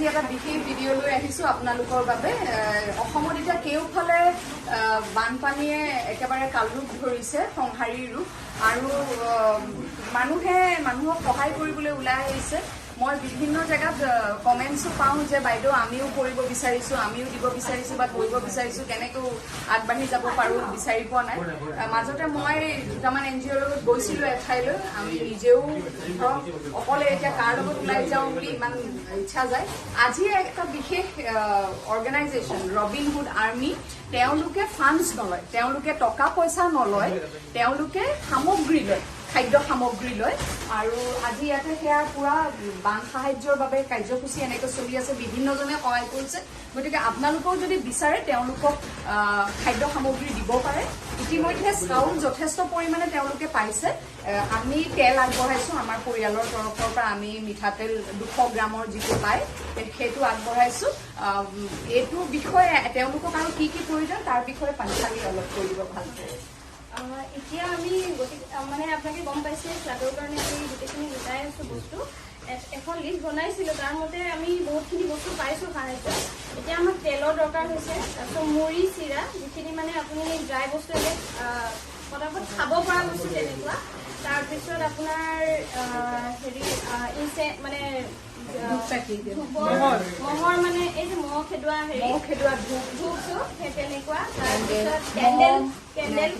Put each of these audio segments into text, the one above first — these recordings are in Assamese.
আজি এটা বিশেষ ভিডিঅ' লৈ আহিছো আপোনালোকৰ বাবে অসমত এতিয়া কেওফালে বানপানীয়ে একেবাৰে কালৰূপ ধৰিছে সংহাৰী ৰূপ আৰু মানুহে মানুহক সহায় কৰিবলৈ ওলাই আহিছে মই বিভিন্ন জায়গাত কমেন্টস পাওঁ যে বাইদেউ আমিও কৰিব বিচাৰিছো আমিও দিব বিচাৰিছো বা কৰিব বিচাৰিছো কেনেকৈ আগবাঢ়ি যাব পাৰো বিচাৰি পোৱা নাই মাজতে মই দুটামান এনজিঅ'ৰ লগত গৈছিলো এঠাইলৈ আমি নিজেও অকলে এতিয়া কাৰ লগত ওলাই যাওঁ বুলি ইমান ইচ্ছা যায় আজি একটা বিশেষ অৰ্গেনাইজেশ্যন ৰবিনহুড আৰ্মি তেওঁলোকে ফাণ্ডছ নলয় তেওঁলোকে টকা পইচা নলয় তেওঁলোকে সামগ্ৰী লয় খাদ্য সামগ্ৰী লয় আৰু আজি ইয়াতে সেয়া পুৰা বান সাহায্যৰ বাবে কাৰ্যসূচী এনেকৈ চলি আছে বিভিন্নজনে সহায় কৰিছে গতিকে আপোনালোকেও যদি বিচাৰে তেওঁলোকক খাদ্য সামগ্ৰী দিব পাৰে ইতিমধ্যে চাউল যথেষ্ট পৰিমাণে তেওঁলোকে পাইছে আমি তেল আগবঢ়াইছো আমাৰ পৰিয়ালৰ তৰফৰ পৰা আমি মিঠাতেল 200 গ্ৰামৰ যিটো পায় সেইটো আগবঢ়াইছো এইটো বিষয়ে তেওঁলোকক আৰু কি কি প্ৰয়োজন তাৰ বিষয়ে পাঞ্চালী অলপ কৈ দিব ভালকৈ এতিয়া আমি মানে আপোনালোকে গম পাইছে ফ্লাডৰ কাৰণে আমি গোটেইখিনি গোটাই আছো বস্তু এখন লিষ্ট বনাইছিলো তাৰ মতে আমি বহুতখিনি বস্তু পাইছো সাহায্য এতিয়া আমাক তেলৰ দৰকাৰ হৈছে তাৰপিছত মুড়ি চিৰা যিখিনি মানে আপুনি ড্ৰাই বস্তু এনে পটাপট খাব পৰা বস্তু তেনেকুৱা তাৰপিছত আপোনাৰ হেৰি মানে মহৰ মানে এই যে মহ খেদোৱা ধূপ চুপ সেই তেনেকুৱা তাৰপিছত কেণ্ডেল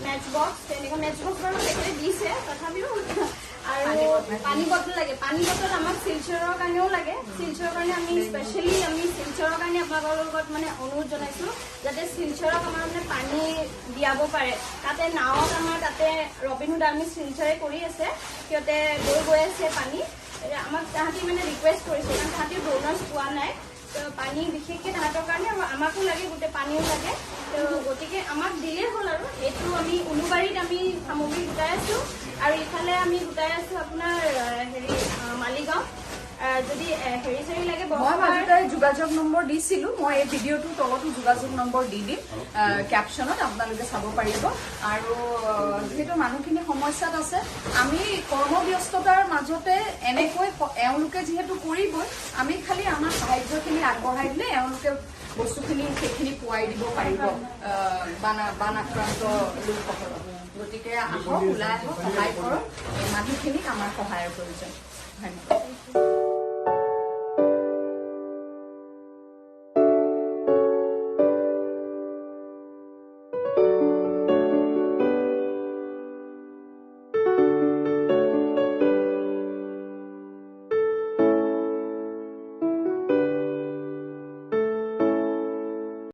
মেচ বক্স তেনেকুৱা মেচ বক্স বাৰু তেখেতে দিছে তথাপিও আৰু পানী বটল লাগে পানী বটল আমাক শিলচৰৰ কাৰণেও লাগে শিলচৰৰ কাৰণে আমি স্পেচিয়েলি আমি শিলচৰৰ কাৰণে আপোনালোকৰ লগত মানে অনুৰোধ জনাইছো যাতে শিলচৰক আমাৰ মানে পানী দিয়াব পাৰে তাতে নাৱত আমাৰ তাতে ৰবিনহুড আৰ্মি শিলচৰে কৰি আছে সিহঁতে গৈ আছে পানী আমাক তাহাঁতি মানে ৰিকুৱেষ্ট কৰিছে কাৰণ তাহাঁতিও ড'নাৰ্ছ পোৱা নাই পানী বিশেষকৈ তাহাঁতৰ কাৰণে আমাকো লাগে গোটেই পানীও লাগে গতিকে আমাক দিলেই হ'ল আৰু এইটো আমি উলুবাৰীত আমি সামগ্ৰী গোটাই আছো আৰু ইফালে আমি গোটাই আছো আপোনাৰ হেৰি মালিগাঁও যদি হেৰি চেৰি লাগে মই মাজতে যোগাযোগ নম্বৰ দিছিলো মই এই ভিডিঅ'টোৰ তলতো যোগাযোগ নম্বৰ দি দিম কেপশ্যনত আপোনালোকে চাব পাৰিব আৰু যিহেতু মানুহখিনি সমস্যাত আছে আমি কৰ্মব্যস্ততাৰ মাজতে এনেকৈ এওঁলোকে যিহেতু কৰিবই আমি খালি আমাৰ সাহায্যখিনি আগবঢ়াই দিলে এওঁলোকে বস্তুখিনি সেইখিনি পোৱাই দিব পাৰিব বান আক্ৰান্ত লোকসকলক গতিকে আহক ওলাই আহক সহায় কৰক মানুহখিনিক আমাৰ সহায়ৰ প্ৰয়োজন ধন্যবাদ